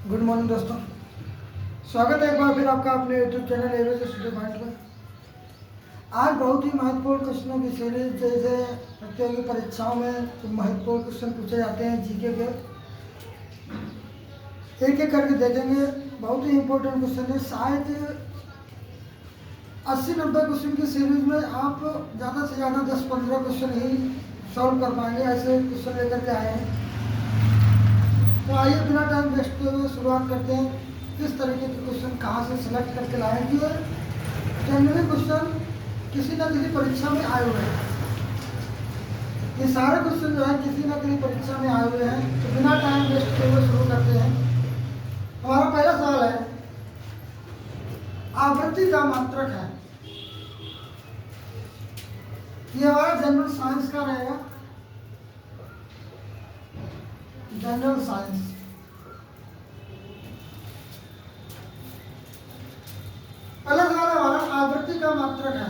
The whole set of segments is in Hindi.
गुड मॉर्निंग दोस्तों, स्वागत है एक बार फिर आपका अपने YouTube channel average study point में। आज बहुत ही महत्वपूर्ण क्वेश्चनों की सीरीज, जैसे प्रतियोगी परीक्षाओं में जो महत्वपूर्ण क्वेश्चन पूछे जाते हैं जीके के, एक एक करके देखेंगे। बहुत ही इंपॉर्टेंट क्वेश्चन है। शायद 80-90 क्वेश्चन की सीरीज में आप ज़्यादा से ज़्यादा 10-15 क्वेश्चन ही सॉल्व कर पाएंगे। ऐसे क्वेश्चन लेकर के आए हैं। तो आइए बिना टाइम वेस्ट किए हुए शुरुआत करते हैं। किस तरीके के क्वेश्चन कहाँ से सिलेक्ट करके लाएंगे। जनरली क्वेश्चन किसी न किसी परीक्षा में आए हुए हैं। ये सारे क्वेश्चन जो है किसी न किसी परीक्षा में आए हुए हैं। तो बिना टाइम वेस्ट किए हुए शुरू करते हैं। हमारा पहला सवाल है, आवृत्ति का मात्रक है। ये हमारा जनरल साइंस का रहेगा। जनरल साइंस पहला सवाल हमारा आवृत्ति का मात्रक है।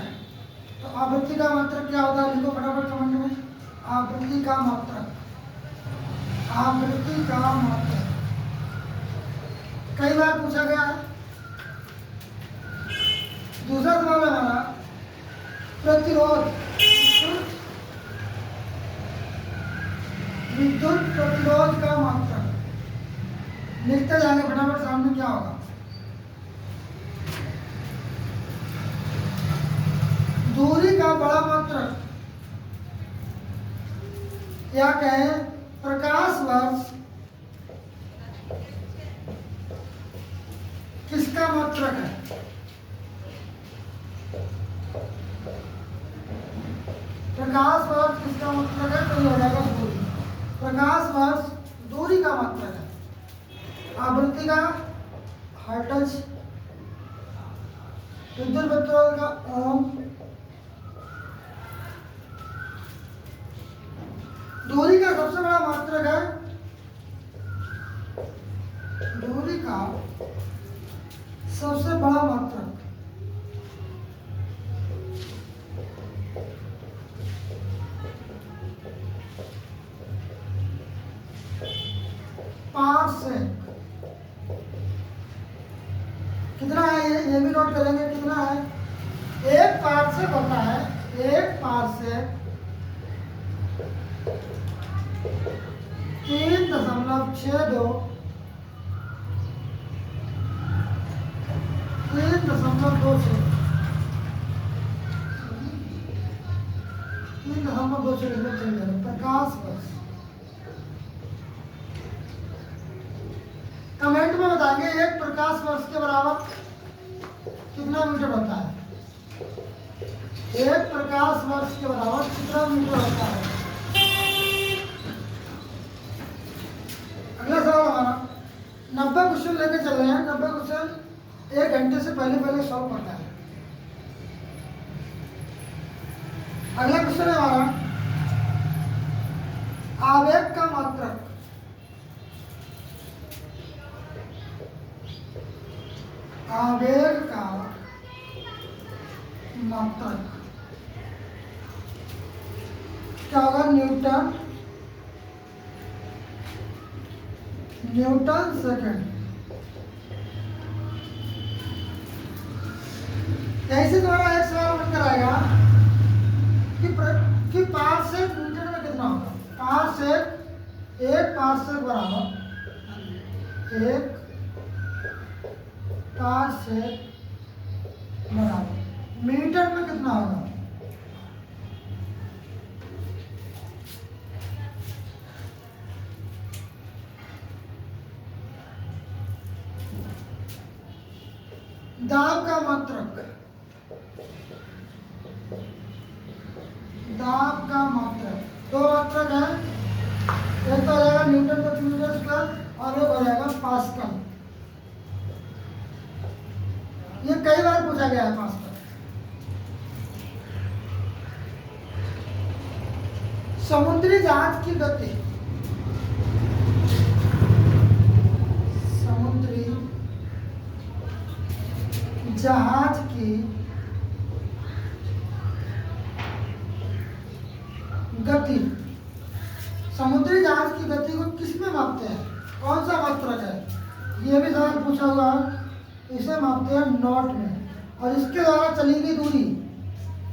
तो आवृत्ति का मात्रक क्या होता है, लिखो फटाफट कमेंट में। आवृत्ति का मात्रक, आवृत्ति का मात्रक कई बार पूछा गया है। दूसरा सवाल है हमारा, प्रतिरोध, विद्युत प्रतिरोध का मात्रक। लिखते जाएंगे फटाफट, सामने क्या होगा। दूरी का बड़ा मात्रक, या कहें प्रकाश वर्ष किसका मात्रक है। प्रकाश वर्ष किसका मात्रक है, तो ये हो जाएगा दूरी। प्रकाश वर्ष दूरी का मात्रक है। आवृत्ति का हर्ट्ज, विद्युत प्रतिरोध का ओम, दूरी का सबसे बड़ा मात्रक है, दूरी का सबसे बड़ा मात्रक पारसेक। कितना है ये भी नोट करेंगे। कितना है, एक पारसेक होता है, एक पारसेक 3.62 प्रकाश वर्ष। कमेंट में बताएंगे एक प्रकाश वर्ष के बराबर कितना मीटर होता है। एक प्रकाश वर्ष के बराबर कितना मीटर होता है। अगला सवाल हमारा 90 क्वेश्चन लेके चल रहे हैं। 90 क्वेश्चन 1 घंटे से पहले सॉल्व करना है। अगला क्वेश्चन है हमारा, आवेग का मात्रक। आवेग का मात्रक क्या होगा, न्यूटन सेकंड। ऐसे द्वारा एक सवाल बनकर आएगा कि पारसेक मीटर में कितना होगा। पारसेक, एक पारसेक बराबर, एक पारसेक बराबर मीटर में कितना होगा। दाब का मात्रक, दाब का मात्रक दो मात्रक है। एक तो हो जाएगा न्यूटन प्रति मीटर स्क्वायर और एक हो जाएगा पास्कल। ये कई बार पूछा गया है पास्कल। समुद्री जहाज की गति, समुद्री जहाज की गति, समुद्री जहाज की गति को किस में मापते हैं, कौन सा मात्रक है। ये भी सवाल पूछा हुआ है। इसे मापते हैं नॉट में, और इसके द्वारा चली गई दूरी,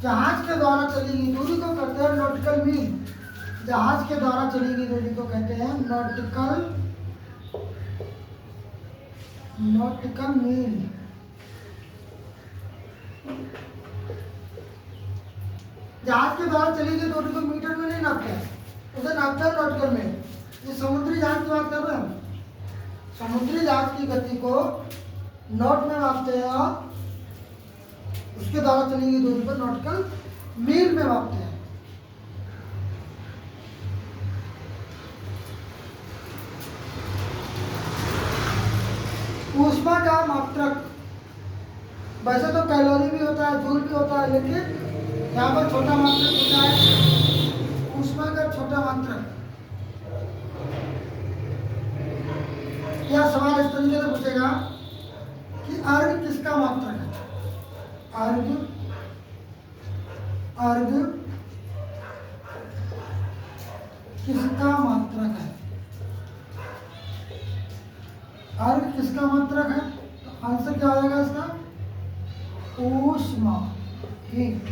जहाज के द्वारा चली गई दूरी को कहते हैं नॉटिकल मील। जहाज के द्वारा चली गई दूरी को कहते हैं नॉटिकल मील। जहाज के द्वारा चली गई दूरी को मीटर में नहीं नापते हैं, उसे नापते हैं नॉटिकल मील। ये समुद्री जहाज की बात कर रहे हैं। समुद्री जहाज की गति को नॉट में मापते हैं और उसके द्वारा चली गई दूरी पर नॉटिकल मील में मापते हैं। ऊष्मा का मात्रक, वैसे तो कैलोरी भी होता है, जूल भी होता है, लेकिन यहाँ पर छोटा मात्रक होता है ऊष्मा का छोटा मात्रक। यह सवाल इस तरीके से पूछेगा कि अर्घ किसका मात्रक है। अर्घ किसका मात्रक है। अर्घ किसका मात्रक है, तो आंसर क्या हो जाएगा इसका, ऊष्मा, हीट।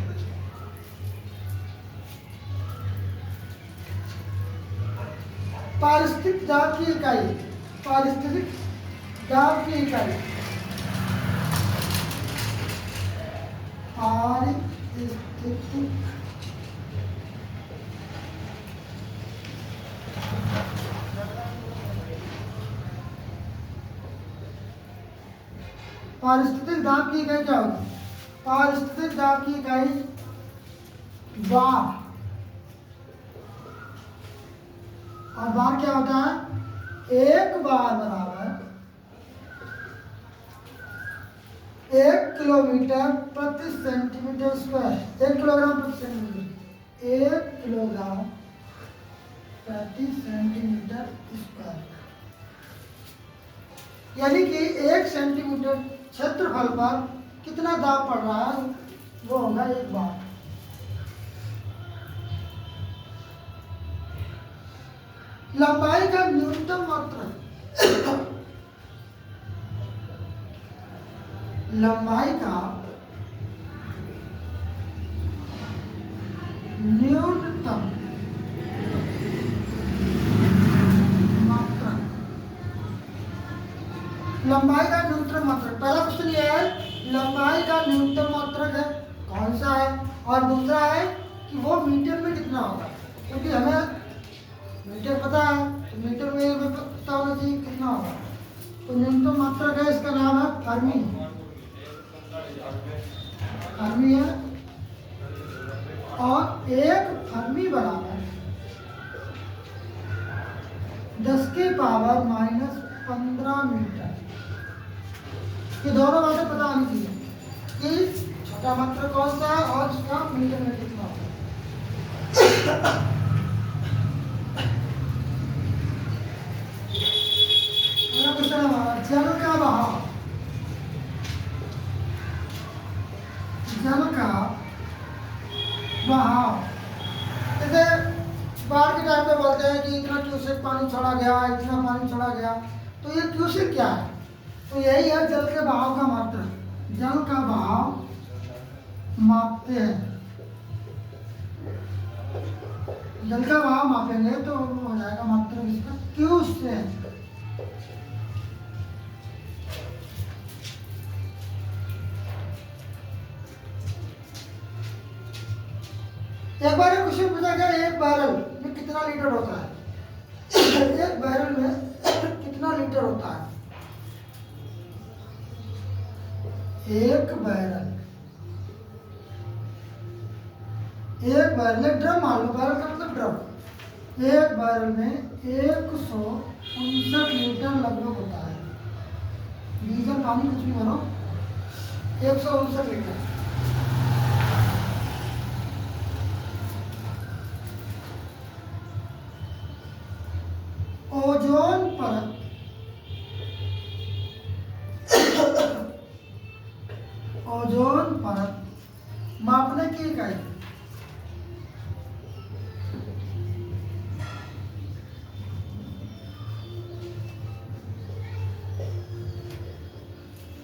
पारिस्थितिक दाब की इकाई, पारिस्थितिक दाब की इकाई, पारिस्थितिक पारिस्थितिक दाब की इकाई क्या होगी। पारिस्थितिक दाब की इकाई बार, और बार क्या होता है, एक बार बराबर 1 किलोमीटर प्रति सेंटीमीटर स्क्वायर। 1 किलोग्राम प्रति सेंटीमीटर, 1 किलोग्राम प्रति सेंटीमीटर स्क्वायर। यानी कि 1 सेंटीमीटर क्षेत्रफल पर कितना दाब पड़ रहा है, वो होगा 1 बार। लंबाई का न्यूनतम मात्रक, लंबाई का न्यूनतम मात्रक, लंबाई का न्यूनतम मात्रक। पहला क्वेश्चन ये है लंबाई का न्यूनतम मात्रक है कौन सा है, और दूसरा है कि वो मीटर में कितना होगा, क्योंकि हमें मीटर पता है तो मीटर में हमें पता होना चाहिए कितना होगा। तो न्यूनतम मात्रक है, इसका नाम है फर्मी, फर्मी है। और 1 फर्मी बराबर 10 की पावर -15 मीटर। ये दोनों बातें पता होनी चाहिए कि छोटा मात्रक कौन सा है और उसका मीटर में कितना होगा। जल का बहाव, जल का बहाव, जैसे बाढ़ के टाइम पे बोलते हैं कि इतना क्यूसेक पानी छोड़ा गया, इतना पानी छोड़ा गया, तो ये क्यूसेक क्या है, तो यही है जल के बहाव का मात्रक। जल का बहाव मापते हैं, जल का बहाव मापेंगे तो हो जाएगा मात्रक इसका क्यूसेक। एक बार एक क्वेश्चन पूछा गया, एक बैरल में कितना लीटर होता है। एक बैरल में कितना लीटर होता है। एक बैरल, एक बैरल, एक ड्रम मान लो, बैरल का मतलब ड्रम। एक बैरल में 159 लीटर लगभग होता है। डीजल पानी कुछ भी मानो, 159 लीटर। ओजोन परत, ओजोन परत मापने की इकाई,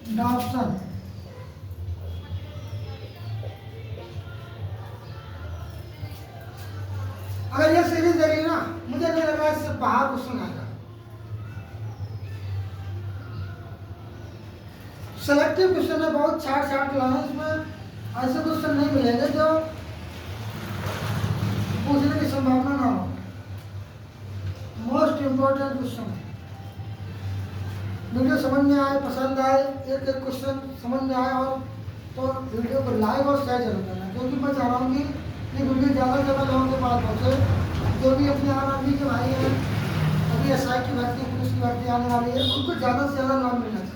डॉप्सन। अगर ये सीरीज देगी ना, मुझे नहीं लग रहा इससे बाहर क्वेश्चन आएगा। सेलेक्टिव क्वेश्चन है, बहुत छाट लाए, इसमें ऐसे क्वेश्चन नहीं मिलेंगे जो पूछने की संभावना ना हो। मोस्ट इम्पोर्टेंट क्वेश्चन है। वीडियो समझ में आए, पसंद आए, एक एक क्वेश्चन समझ में आए और तो वीडियो को लाइक और शेयर जरूर करना, क्योंकि मैं चाह रहा हूँ कि ये वीडियो ज़्यादा से ज़्यादा लोगों के पास पहुँचे। जो भी अपने आर्मी के भाई हैं, अभी SI की भर्ती, पुलिस की भर्ती आने वाली है, उनको ज़्यादा से ज़्यादा लाभ मिलना चाहिए।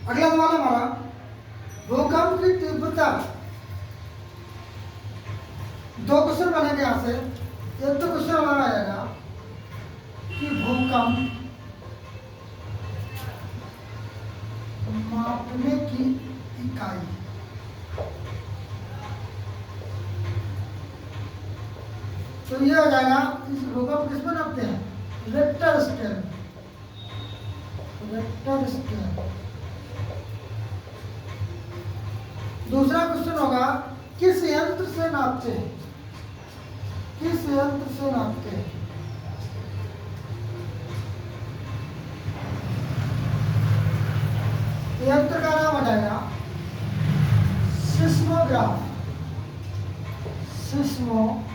अगला सवाल हमारा, भूकंप की तीव्रता। दो क्वेश्चन बनेंगे यहाँ से। एक तो क्वेश्चन हमारा आएगा कि भूकंप मापने की इकाई। तो ये हो जाएगा, इस भूकंप किसमें नापते हैं? Richter scale. Richter scale. दूसरा क्वेश्चन होगा, किस यंत्र से नापते हैं? किस यंत्र से नापते हैं? यंत्र का नाम हो जाएगा सिस्मोग्राफ। सिस्मोग्राफ।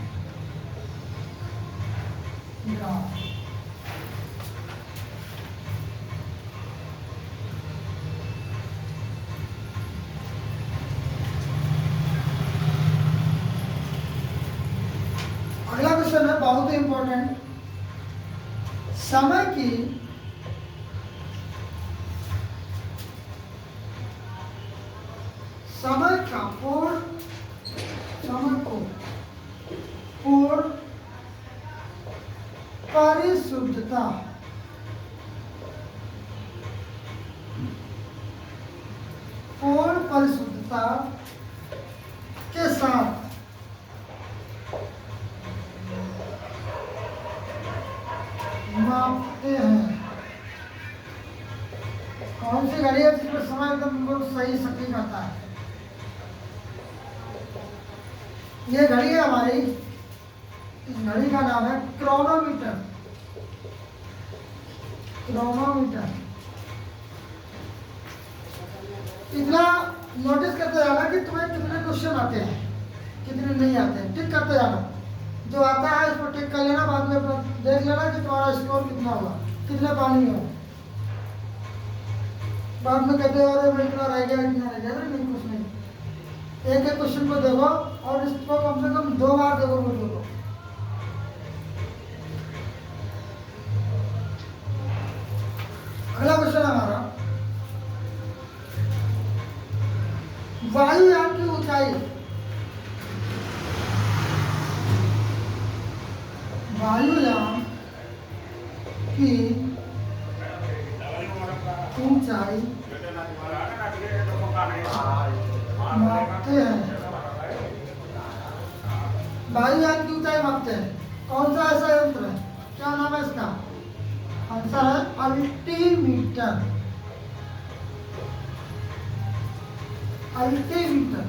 अगला क्वेश्चन है बहुत ही इंपॉर्टेंट, समय की समय का समय को पूर्ण परिशुद्धता के साथ मापते हैं। कौन सी घड़ी है जिसमें समय एकदम बिल्कुल सही सटीक आता है? ये घड़ी है हमारी, इस घड़ी का नाम है क्रोनोमीटर। क्रोनोमीटर। इतना नोटिस करते जाना कि तुम्हें कितने क्वेश्चन आते हैं, कितने नहीं आते हैं, टिक करते जाना। जो आता है इसको टिक कर लेना, बाद में देख लेना कि तुम्हारा स्कोर कितना हुआ, कितने पानी में हो। बाद में कहते हो अरे इतना रह गया, इतना रह गया। नहीं, कुछ नहीं। एक एक क्वेश्चन को देखो और इसको कम से कम 2 बार देखो वीडियो को। अगला क्वेश्चन हमारा, वायुयान की ऊंचाई। वायुयान की ऊंचाई मापते हैं। वायुयान की ऊंचाई मापते हैं। कौन सा ऐसा यंत्र है, क्या नाम है इसका? आंसर है अल्टीमीटर। अल्टीमीटर।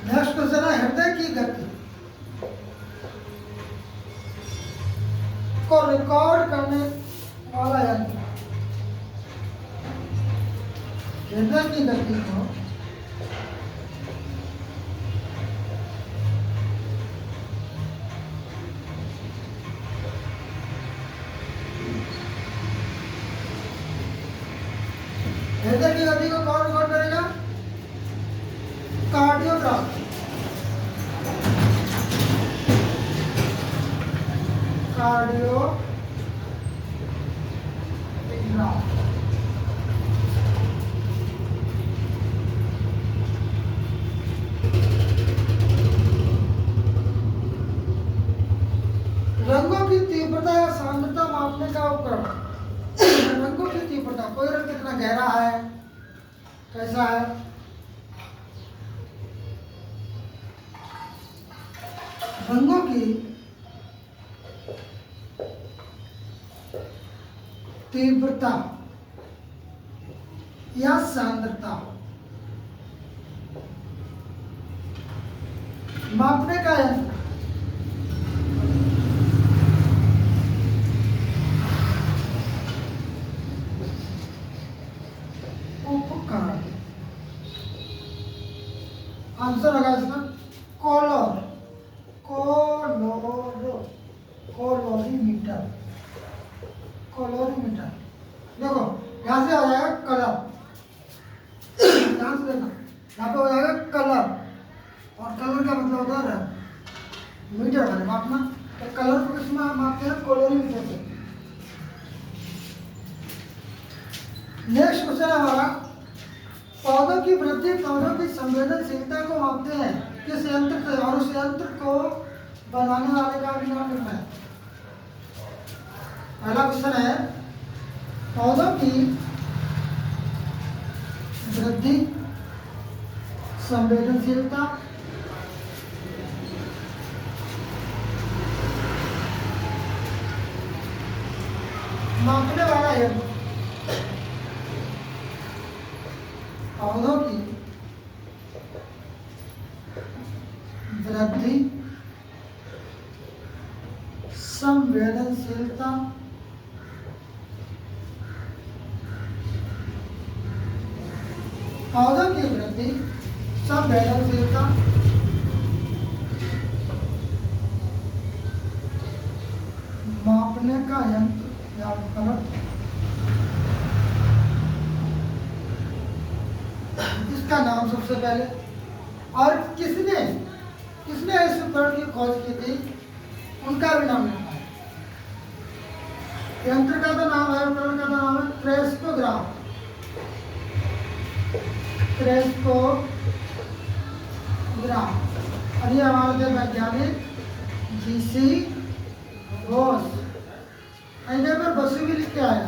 नेक्स्ट क्वेश्चन है, हृदय की गति को रिकॉर्ड करने वाला यंत्र। हृदय की गति को हृदय की गति को कौन रिकॉर्ड करेगा? कार्डियोग्राफ। कार्डियोग्राफ। कैसा है? रंगों की तीव्रता या सांद्रता मापने का यंत्र उपकरण। आंसर होगा इसका कॉलर, कोलोरीमीटर। कोलोरीमीटर देखो यहाँ से हो जाएगा कलर, ध्यान से देखना, यहाँ पे हो जाएगा कलर, और कलर का मतलब होता है मीटर वाले मापना, तो कलर को किसमें मापते हैं? कोलोरीमीटर से। नेक्स्ट क्वेश्चन है हमारा, पौधों की वृद्धि, पौधों की संवेदनशीलता को मापते हैं किस यंत्र से, और उस यंत्र को बनाने वाले का भी नाम लिखना है। पहला क्वेश्चन है, पौधों की वृद्धि संवेदनशीलता मापने वाला यंत्र। पौधों की वृद्धि संवेदनशीलता पौधों की वृद्धि संवेदनशीलता मापने का यंत्र या उपकरण। इसका नाम सबसे पहले, और किसने इस उपकरण की खोज की थी उनका भी नाम लिखना है। यंत्र का तो नाम है, उपकरण का तो नाम है क्रेस्कोग्राफ। क्रेस्कोग्राफ, और ये हमारे थे वैज्ञानिक जीसी बोस। इन्हें पर बसु भी लिख के आए,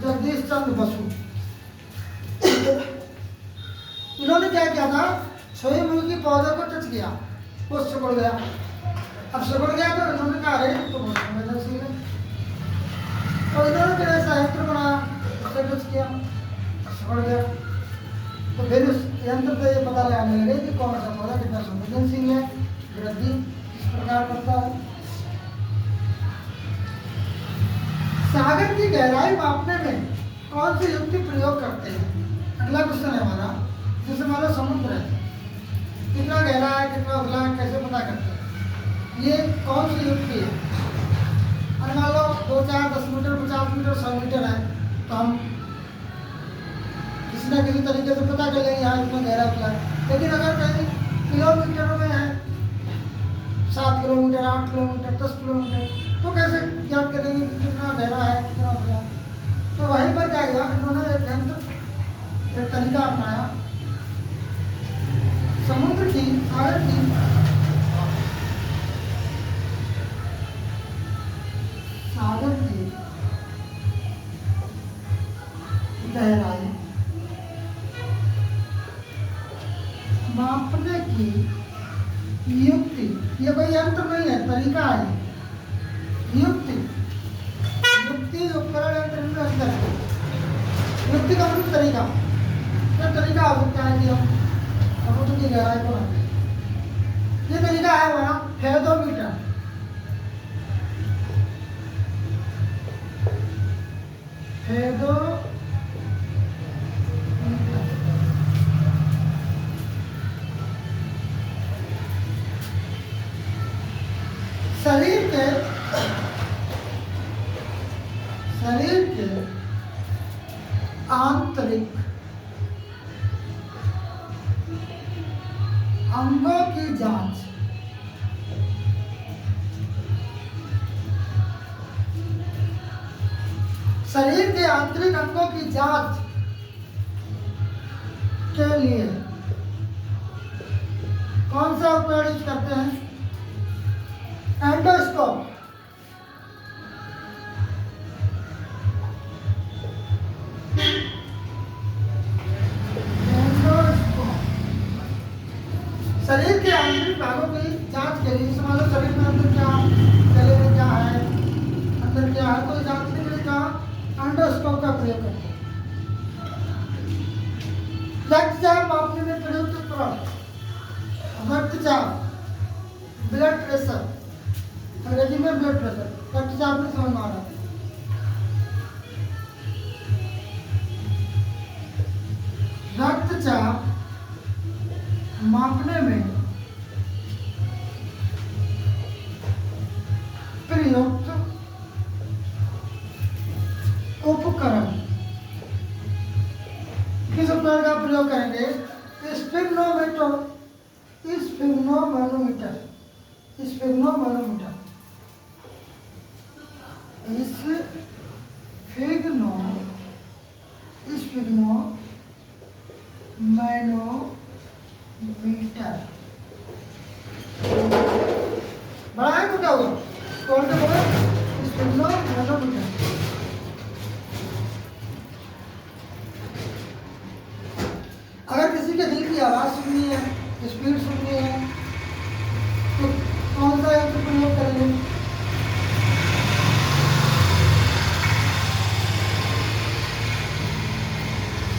जगदीश चंद्र बसु। इन्होंने क्या किया था, सूर्यमुखी पौधे को टच किया, वो सिकुड़ गया। अब सिकुड़ गया तो इन्होंने कहा अरे तो बहुत संवेदनशील है, तो इन्होंने फिर ऐसा यंत्र बनाया, उससे टच किया, सिकुड़ गया। तो फिर उस यंत्र से ये पता लगाने लगे कि कौन सा पौधा कितना संवेदनशील है, वृद्धि किस प्रकार करता है। सागर की गहराई मापने में कौन सी युक्ति प्रयोग करते हैं? अगला क्वेश्चन है हमारा, जैसे मान लो समुद्र है, कितना गहरा है, कितना उथला है, कैसे पता करते हैं? ये कौन सी युक्ति है? और मान लो 2, 4, 10 मीटर, 50 मीटर, 100 मीटर है, तो हम किसी न किसी तरीके से पता कर लेंगे यहाँ इतना गहरा उथला है। लेकिन अगर कहीं किलोमीटरों में है, 7 किलोमीटर, 8 किलोमीटर, 10 किलोमीटर, तो कैसे ज्ञात करेंगे कि कितना गहरा है, कितना उथला है? तो वहीं पर क्या किया इन्होंने, एक यंत्र, एक तरीका अपनाया। समुद्र की, सागर की गहराई मापने की युक्ति, ये कोई यंत्र नहीं है, तरीका है। युक्ति उपकरण यंत्र में अंतर है। युक्ति का मतलब तरीका, क्या तरीका हो सकता है कि हम समुद्र की गहराई को नापें। ये तरीका है हमारा हेडोमीटर। शरीर के आंतरिक अंगों की जांच, शरीर के आंतरिक अंगों की जांच के लिए कौन सा उपकरण यूज करते हैं? एंडोस्कोप। प्रयोग करते हैं। रक्तचाप मापने में प्रयुक्त उपकरण, रक्तचाप, ब्लड प्रेशर, अंग्रेजी में ब्लड प्रेशर, रक्तचाप में समझ में आ रहा है। रक्तचाप मापने में प्रयुक्त उपकरण, किस उपकरण का प्रयोग करेंगे? स्फिग्नोमीटर, स्फिग्नोमैनोमीटर, स्फिग्नोमैनोमीटर, स्फिग्नोमैनोमीटर। बड़ा है छोटा हुआ कौन सा बोला? स्फिग्नोमैनोमीटर। अगर किसी के दिल की आवाज सुननी है, स्पीड सुननी है, तो कौन सा यंत्र प्रयोग करेंगे?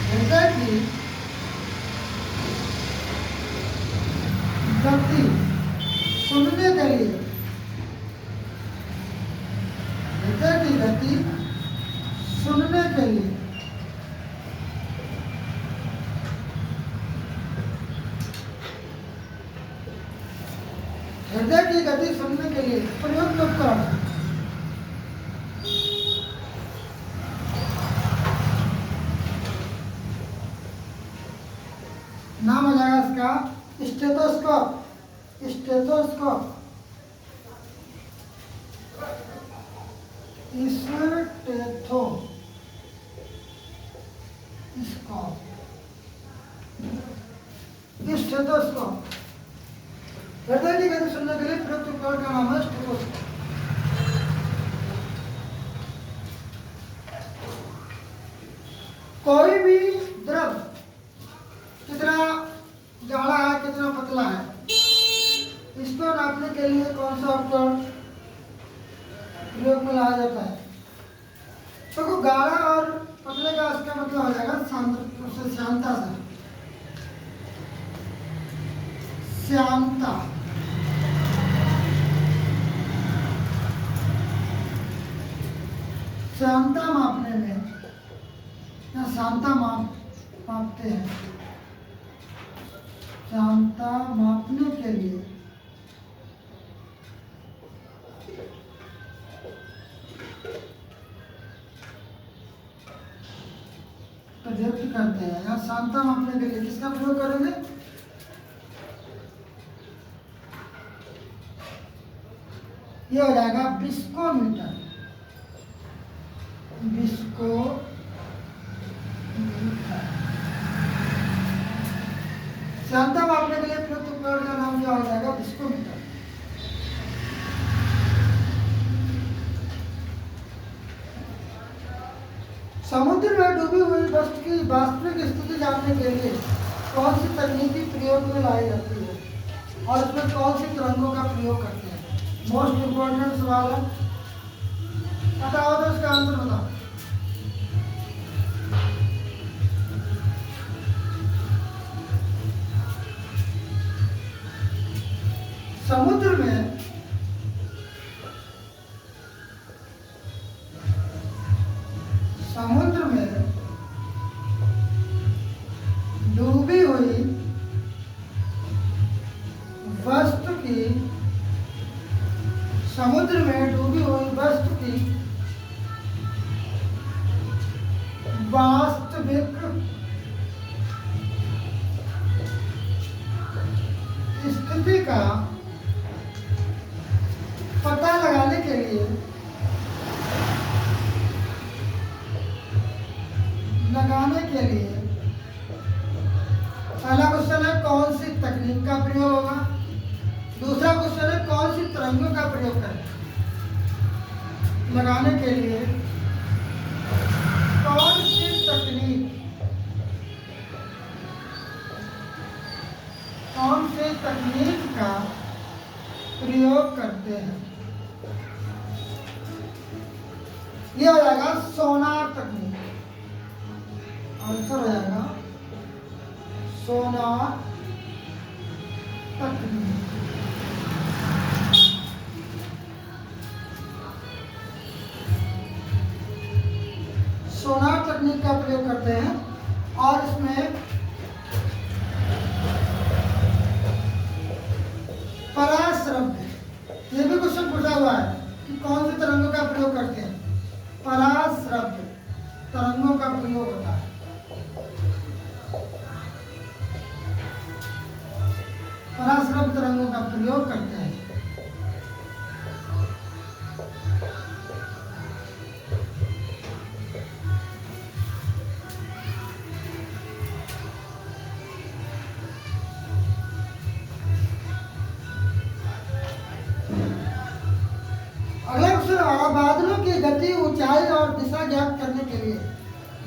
हृदय की गति सुनने के लिए, हृदय की गति सुनने के लिए हृदय की गति सुनने के लिए प्रयुक्त उपकरण, नाम हो जाएगा इसका स्टेथोस्कोप, स्टेथोस्कोप, स्टेथोस्कोप। हृदय की गति सुनने के लिए प्रयुक्त उपकरण का नाम है स्टेथोस्कोप। कोई भी द्रव कितना गाढ़ा है, कितना पतला है, इसको नापने के लिए कौन सा उपकरण प्रयोग में लाया जाता है? तो गाढ़ा और पतले का इसका मतलब हो जाएगा श्यानता से, श्यानता। श्यानता मापने में या श्यानता मापते हैं। श्यानता मापने के लिए प्रयुक्त करते हैं। या श्यानता मापने के लिए किसका प्रयोग करेंगे? ये हो जाएगा विस्कोमीटर, विस्कोमीटर। श्यानता मापने के लिए प्रयुक्त उपकरण का नाम क्या हो जाएगा? विस्कोमीटर। समुद्र में डूबी हुई वस्तु की वास्तविक स्थिति जानने के लिए कौन सी तकनीकी प्रयोग में लाई जाती है और इसमें कौन सी तरंगों का प्रयोग करते हैं? मोस्ट इम्पोर्टेंट सवाल है, बताओ तो इसका आंसर बताओ। समुद्र में डूबी हुई वस्तु की, समुद्र में डूबी हुई वस्तु की वास्तविक स्थिति का पता लगाने के लिए पहला क्वेश्चन है कौन सी तकनीक का प्रयोग होगा, दूसरा क्वेश्चन है कौन सी तरंगों का प्रयोग करें लगाने के लिए, कौन सी तकनीक का प्रयोग करते हैं। यह हो जाएगा सोनार तकनीक। आंसर हो जाएगा सोनार तकनीक। सोनार तकनीक का प्रयोग करते हैं और इसमें पराश्रव्य, ये भी क्वेश्चन पूछा हुआ है कि कौन सी तरंगों का प्रयोग करते हैं। पराश्रव्य तरंगों का प्रयोग होता है। पराश्रव्य तरंगों का प्रयोग करते हैं। अगला क्वेश्चन हमारा, बादलों की गति, ऊंचाई और दिशा ज्ञात करने के लिए,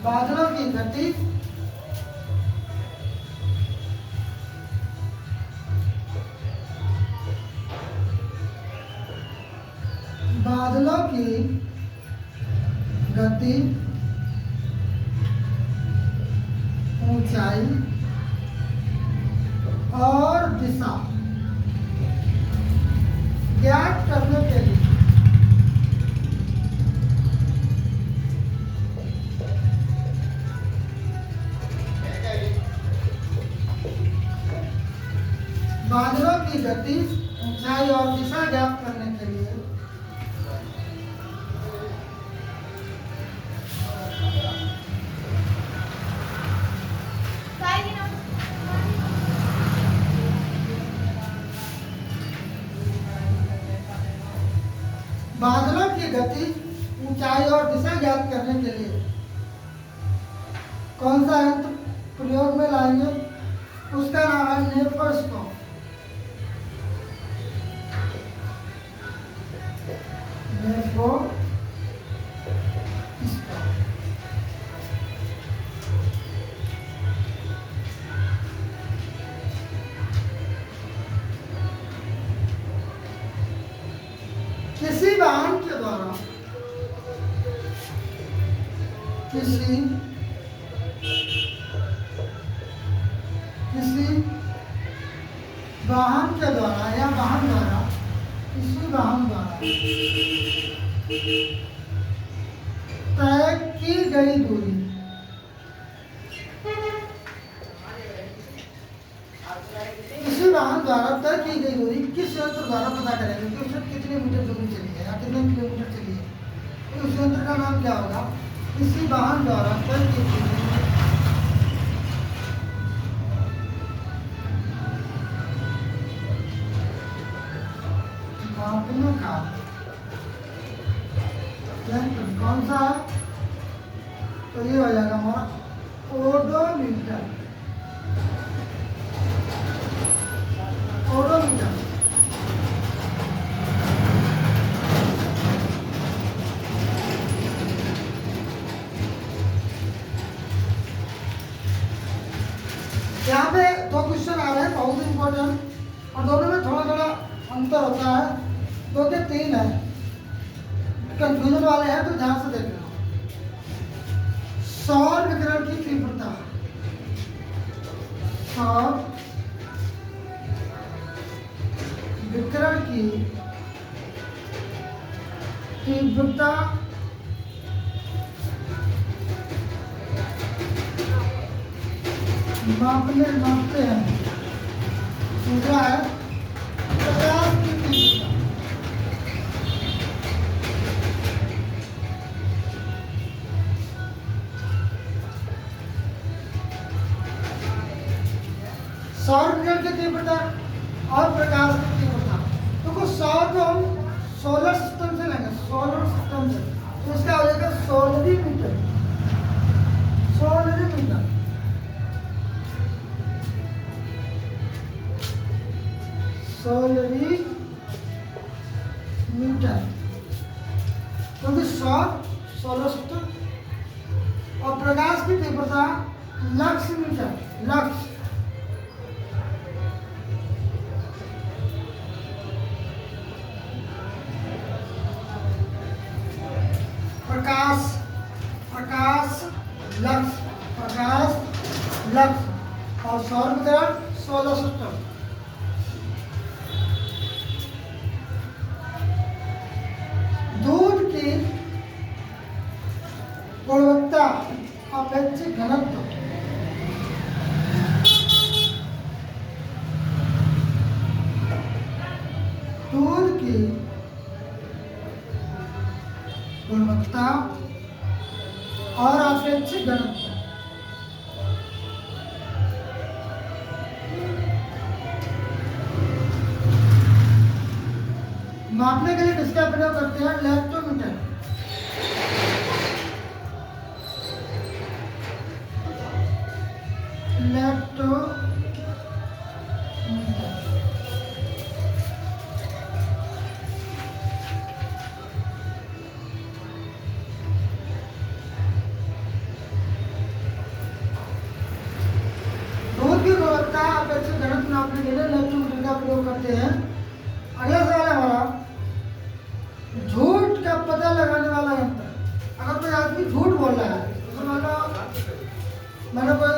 बादलों की गति, बादलों की गति, ऊंचाई और दिशा ज्ञात करने के लिए बादलों की गति, ऊंचाई और दिशा ज्ञात करने के लिए बादलों की गति, ऊंचाई और दिशा ज्ञात करने के लिए कौन सा यंत्र प्रयोग में लाएंगे, उसका नाम है नेफर्स्कोप। किसी वाहन के द्वारा, किसी वाहन के द्वारा या वाहन द्वारा, किसी वाहन द्वारा तय की गई दूरी, किसी वाहन द्वारा तय की गई दूरी किस यंत्र द्वारा पता करेंगे कि उसने कितने मीटर दूरी चली है या कितने किलोमीटर चली है, तो उस यंत्र का नाम क्या होगा। किसी वाहन द्वारा तय की गई दूरी मापने का यंत्र कौन सा है, तो ये हो जाएगा हमारा ओडोमीटर। ओडोमीटर यहाँ पे दो क्वेश्चन आ रहे हैं बहुत इंपॉर्टेंट और दोनों में थोड़ा थोड़ा अंतर होता है, 2 के 3 है, कंफ्यूजन वाले हैं तो ध्यान से देखना। सौर विकिरण की तीव्रता, सौर विकिरण की तीव्रता मापते हैं, दूसरा है प्रकाश की तीव्रता। सौर विकिरण की तीव्रता और प्रकाश की तीव्रता, तो कुछ सौर को हम सोलर सिस्टम से लेंगे, सोलर सिस्टम से, तो इसका हो जाएगा सोलरी मीटर। सोलरी मीटर सोलरी मीटर, क्योंकि सोलर सिस्टम और प्रकाश की तीव्रता लक्स मीटर, लक्स। प्रकाश लक्स प्रकाश लक्स और सौर विकिरण सोलर सिस्टम। दूध की गुणवत्ता अपेक्षित घनत्व दूध की गुणवत्ता और अपेक्षित घनत्व। मापने के लिए किसका प्रयोग करते हैं? लैक्टोमीटर। लैक्टोमीटर दूध की गुणवत्ता अपेक्षित घनत्व नापने के लिए लैक्टोमीटर का प्रयोग करते हैं। अगला सवाल है हमारा, झूठ का पता लगाने वाला यंत्र। अगर कोई आदमी झूठ बोल रहा है, तो मान लो मैंने कोई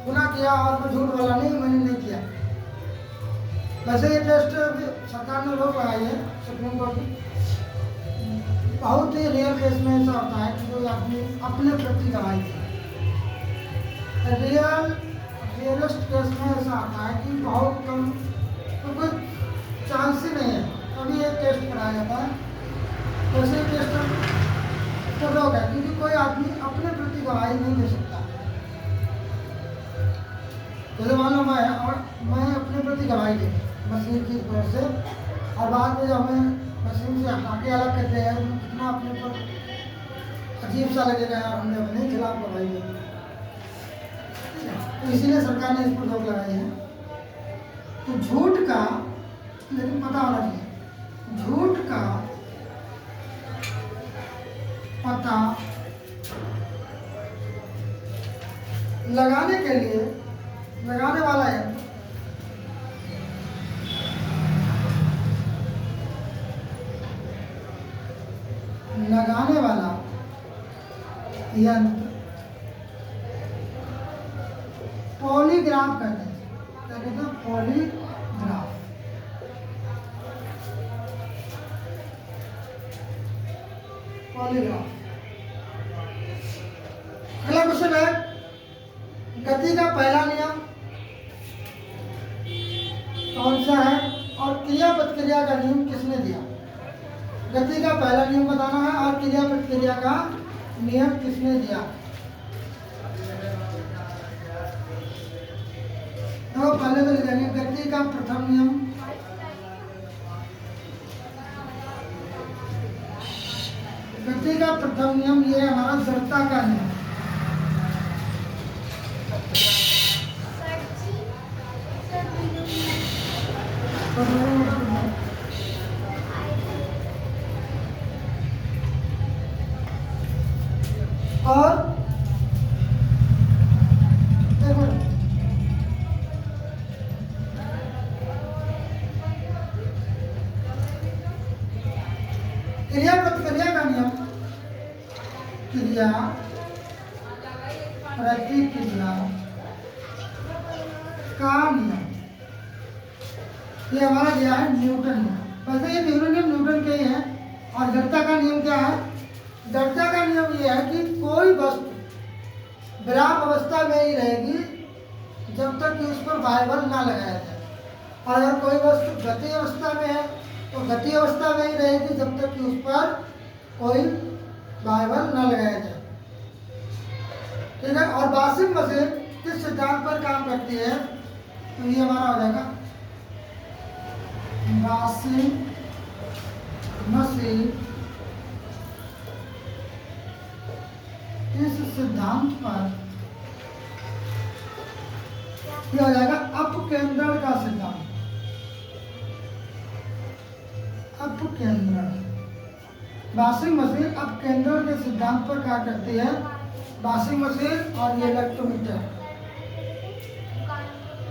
गुनाह किया और मैं झूठ बोला, नहीं मैंने नहीं किया। वैसे ये टेस्ट सरकार ने रोक लगाई है, सुप्रीम कोर्ट की। बहुत ही रेयर केस में ऐसा होता है कि कोई आदमी अपने प्रति गवाही दे। रियलिस्ट केस में ऐसा आता है कि बहुत कम, तो कोई चांस ही नहीं है, तभी ये टेस्ट कराया जाता है। वैसे टेस्ट तो रोक है, क्योंकि कोई आदमी अपने प्रति गवाही नहीं दे सकता। जैसे मान लो मैं अपने प्रति गवाही दे मशीन की वजह से, और बाद में जब हमें मशीन से हटा के अलग करते हैं, कितना अपने पर अजीब सा लगेगा यार, हमने अपने खिलाफ गवाही दी। तो इसीलिए सरकार ने इस पर रोक लगाई है। तो झूठ का लेकिन पता होना चाहिए, झूठ का पता लगाने के लिए लगाने वाला यंत्र पॉलीग्राफ कहते हैं। क्या कहते हैं? पॉलीग्राफ। पॉलीग्राफ। अगला क्वेश्चन है, गति का पहला नियम कौन सा है और क्रिया प्रतिक्रिया का नियम किसने दिया? गति का पहला नियम बताना है और क्रिया प्रतिक्रिया का नियम किसने दिया? तो पहले तो लिखेंगे गति का प्रथम नियम, गति का प्रथम नियम ये हमारा जड़ता का नियम। और क्रिया प्रतिक्रिया का नियम, क्रिया प्रतिक्रिया का नियम ये हमारा दिया है न्यूटन ने। वैसे ये न्यूटन के ही है। और जड़ता का नियम क्या है? जड़ता का नियम ये है कि कोई वस्तु विराम अवस्था में ही रहेगी जब तक कि उस पर बाह्य बल ना लगाया जाए, और अगर कोई वस्तु गति अवस्था में है तो गति अवस्था में ही रहेगी जब तक कि उस पर कोई बाह्य बल न लगाया जाए। ठीक है। और वॉशिंग मशीन किस सिद्धांत पर काम करती है? तो ये हमारा हो जाएगा वॉशिंग मशीन इस सिद्धांत पर यह हो जाएगा अपकेंद्रण का सिद्धांत। अपकेंद्रण, वॉशिंग मशीन अपकेंद्रण के सिद्धांत पर क्या करती है? वॉशिंग मशीन और ये इलेक्ट्रोमीटर